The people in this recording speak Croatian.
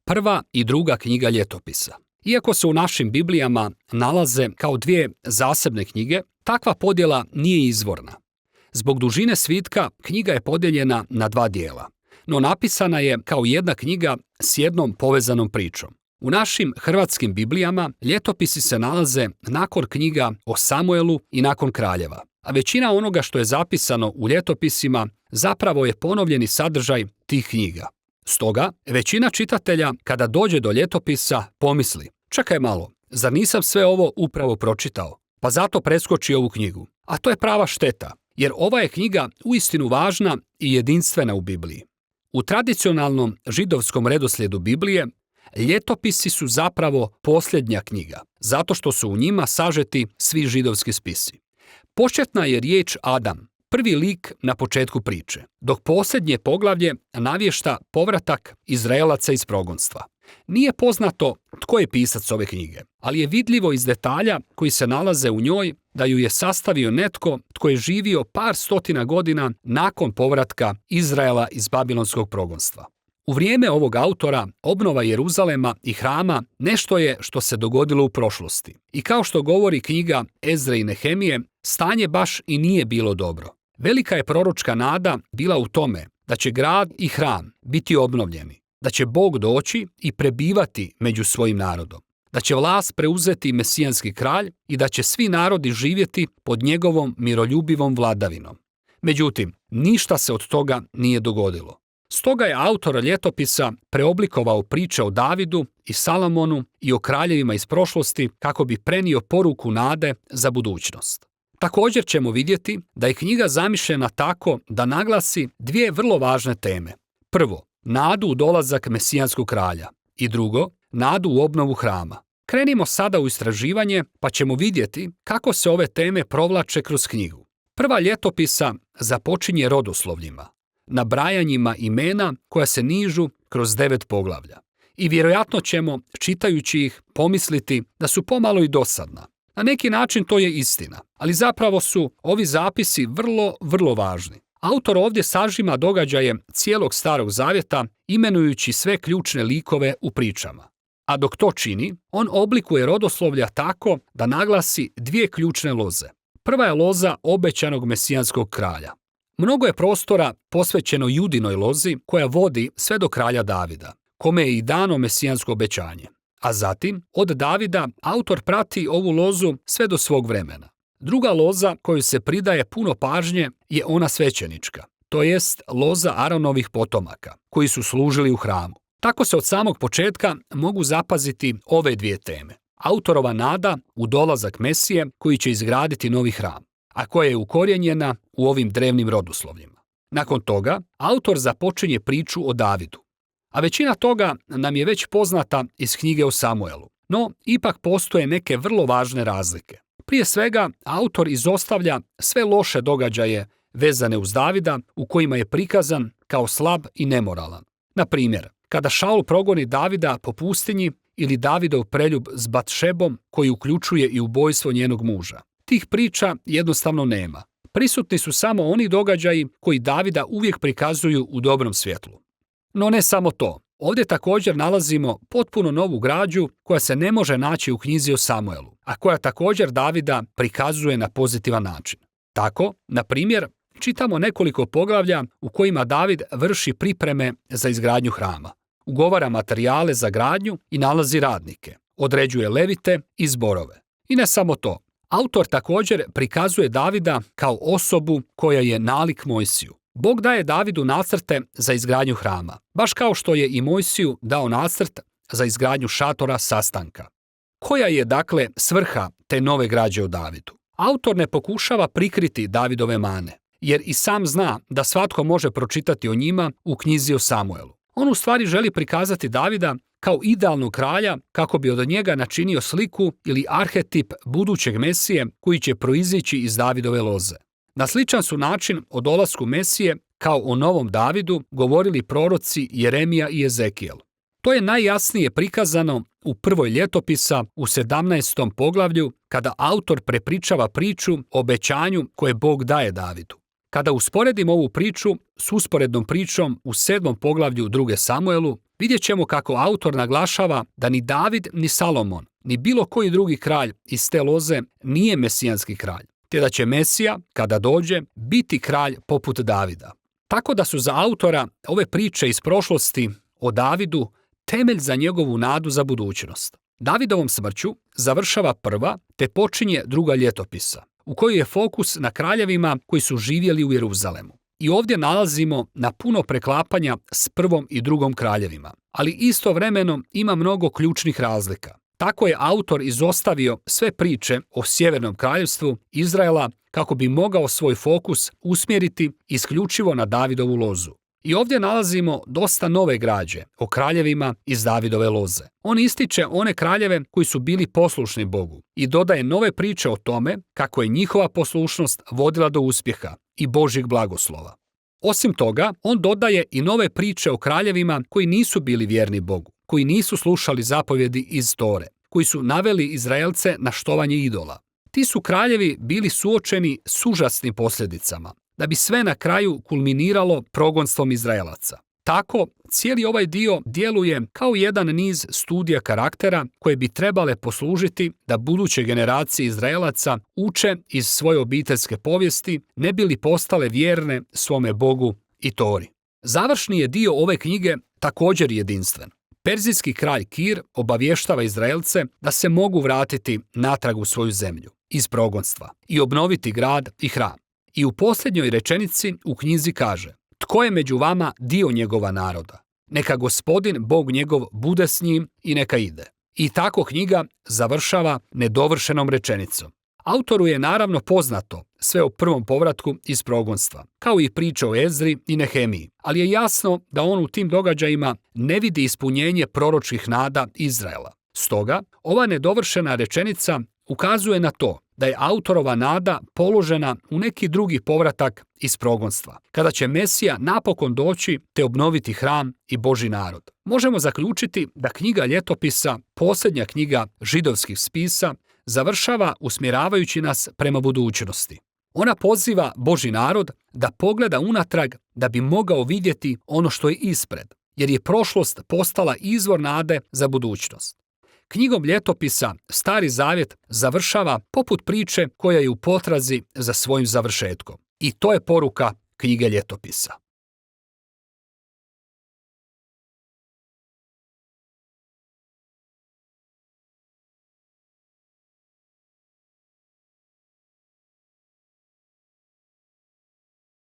prva i druga knjiga ljetopisa. Iako se u našim Biblijama nalaze kao dvije zasebne knjige, takva podjela nije izvorna. Zbog dužine svitka knjiga je podijeljena na dva dijela, no napisana je kao jedna knjiga s jednom povezanom pričom. U našim hrvatskim Biblijama ljetopisi se nalaze nakon knjiga o Samuelu i nakon kraljeva, a većina onoga što je zapisano u ljetopisima zapravo je ponovljeni sadržaj tih knjiga. Stoga, većina čitatelja kada dođe do ljetopisa pomisli: čekaj malo, zar nisam sve ovo upravo pročitao? Pa zato preskoči ovu knjigu. A to je prava šteta, jer ova je knjiga uistinu važna i jedinstvena u Bibliji. U tradicionalnom židovskom redoslijedu Biblije, ljetopisi su zapravo posljednja knjiga, zato što su u njima sažeti svi židovski spisi. Početna je riječ Adam, prvi lik na početku priče, dok posljednje poglavlje navješta povratak Izraelaca iz progonstva. Nije poznato tko je pisac ove knjige, ali je vidljivo iz detalja koji se nalaze u njoj da ju je sastavio netko tko je živio par stotina godina nakon povratka Izraela iz babilonskog progonstva. U vrijeme ovog autora, obnova Jeruzalema i hrama nešto je što se dogodilo u prošlosti. I kao što govori knjiga Ezre i Nehemije, stanje baš i nije bilo dobro. Velika je proročka nada bila u tome da će grad i hram biti obnovljeni, da će Bog doći i prebivati među svojim narodom, da će vlast preuzeti mesijanski kralj i da će svi narodi živjeti pod njegovom miroljubivom vladavinom. Međutim, ništa se od toga nije dogodilo. Stoga je autor ljetopisa preoblikovao priče o Davidu i Salomonu i o kraljevima iz prošlosti kako bi prenio poruku nade za budućnost. Također ćemo vidjeti da je knjiga zamišljena tako da naglasi dvije vrlo važne teme. Prvo, nadu u dolazak mesijanskog kralja i drugo, nadu u obnovu hrama. Krenimo sada u istraživanje pa ćemo vidjeti kako se ove teme provlače kroz knjigu. Prva ljetopisa započinje rodoslovljima, nabrajanjima imena koja se nižu kroz 9 poglavlja. I vjerojatno ćemo, čitajući ih, pomisliti da su pomalo i dosadna. Na neki način to je istina, ali zapravo su ovi zapisi vrlo važni. Autor ovdje sažima događaje cijelog Starog Zavjeta, imenujući sve ključne likove u pričama. A dok to čini, on oblikuje rodoslovlja tako da naglasi dvije ključne loze. Prva je loza obećanog mesijanskog kralja. Mnogo je prostora posvećeno Judinoj lozi koja vodi sve do kralja Davida, kome je i dano mesijansko obećanje. A zatim, od Davida, autor prati ovu lozu sve do svog vremena. Druga loza koju se pridaje puno pažnje je ona svećenička, to jest loza Aronovih potomaka, koji su služili u hramu. Tako se od samog početka mogu zapaziti ove dvije teme. Autorova nada u dolazak Mesije koji će izgraditi novi hram, a koja je ukorijenjena u ovim drevnim rodoslovljima. Nakon toga, autor započinje priču o Davidu. A većina toga nam je već poznata iz knjige o Samuelu, no ipak postoje neke vrlo važne razlike. Prije svega, autor izostavlja sve loše događaje vezane uz Davida u kojima je prikazan kao slab i nemoralan. Na primjer, kada Šaul progoni Davida po pustinji ili Davidov preljub s Batšebom koji uključuje i ubojstvo njenog muža. Tih priča jednostavno nema. Prisutni su samo oni događaji koji Davida uvijek prikazuju u dobrom svjetlu. No ne samo to. Ovdje također nalazimo potpuno novu građu koja se ne može naći u knjizi o Samuelu, a koja također Davida prikazuje na pozitivan način. Tako, na primjer, čitamo nekoliko poglavlja u kojima David vrši pripreme za izgradnju hrama, ugovara materijale za gradnju i nalazi radnike, određuje levite i zborove. I ne samo to. Autor također prikazuje Davida kao osobu koja je nalik Mojsiju. Bog daje Davidu nacrte za izgradnju hrama, baš kao što je i Mojsiju dao nacrt za izgradnju šatora sastanka. Koja je dakle svrha te nove građe o Davidu? Autor ne pokušava prikriti Davidove mane, jer i sam zna da svatko može pročitati o njima u knjizi o Samuelu. On u stvari želi prikazati Davida kao idealnog kralja kako bi od njega načinio sliku ili arhetip budućeg Mesije koji će proizići iz Davidove loze. Na sličan su način o dolasku Mesije kao o novom Davidu govorili proroci Jeremija i Ezekijel. To je najjasnije prikazano u prvoj ljetopisa u 17. poglavlju kada autor prepričava priču o obećanju koje Bog daje Davidu. Kada usporedimo ovu priču s usporednom pričom u 7. poglavlju 2. Samuelu, vidjet ćemo kako autor naglašava da ni David ni Salomon, ni bilo koji drugi kralj iz te loze nije mesijanski kralj, te da će Mesija, kada dođe, biti kralj poput Davida. Tako da su za autora ove priče iz prošlosti o Davidu temelj za njegovu nadu za budućnost. Davidovom smrću završava prva te počinje druga ljetopisa, u kojoj je fokus na kraljevima koji su živjeli u Jeruzalemu. I ovdje nalazimo na puno preklapanja s prvom i drugom kraljevima, ali istovremeno ima mnogo ključnih razlika. Tako je autor izostavio sve priče o sjevernom kraljevstvu Izraela kako bi mogao svoj fokus usmjeriti isključivo na Davidovu lozu. I ovdje nalazimo dosta nove građe o kraljevima iz Davidove loze. On ističe one kraljeve koji su bili poslušni Bogu i dodaje nove priče o tome kako je njihova poslušnost vodila do uspjeha i Božjeg blagoslova. Osim toga, on dodaje i nove priče o kraljevima koji nisu bili vjerni Bogu, koji nisu slušali zapovjedi iz Tore, koji su naveli Izraelce na štovanje idola. Ti su kraljevi bili suočeni s užasnim posljedicama, da bi sve na kraju kulminiralo progonstvom Izraelaca. Tako, cijeli ovaj dio djeluje kao jedan niz studija karaktera koje bi trebale poslužiti da buduće generacije Izraelaca uče iz svoje obiteljske povijesti, ne bi li postale vjerne svome Bogu i Tori. Završni je dio ove knjige također jedinstven. Perzijski kralj Kir obavještava Izraelce da se mogu vratiti natrag u svoju zemlju iz progonstva i obnoviti grad i hram. I u posljednjoj rečenici u knjizi kaže: tko je među vama dio njegova naroda? Neka Gospodin, Bog njegov, bude s njim i neka ide. I tako knjiga završava nedovršenom rečenicom. Autoru je naravno poznato sve o prvom povratku iz progonstva, kao i priče o Ezri i Nehemiji, ali je jasno da on u tim događajima ne vidi ispunjenje proročkih nada Izraela. Stoga, ova nedovršena rečenica ukazuje na to da je autorova nada položena u neki drugi povratak iz progonstva, kada će Mesija napokon doći te obnoviti hram i Božji narod. Možemo zaključiti da knjiga Ljetopisa, posljednja knjiga židovskih spisa, završava usmjeravajući nas prema budućnosti. Ona poziva Božji narod da pogleda unatrag da bi mogao vidjeti ono što je ispred, jer je prošlost postala izvor nade za budućnost. Knjigom Ljetopisa Stari Zavjet završava poput priče koja je u potrazi za svojim završetkom. I to je poruka knjige Ljetopisa.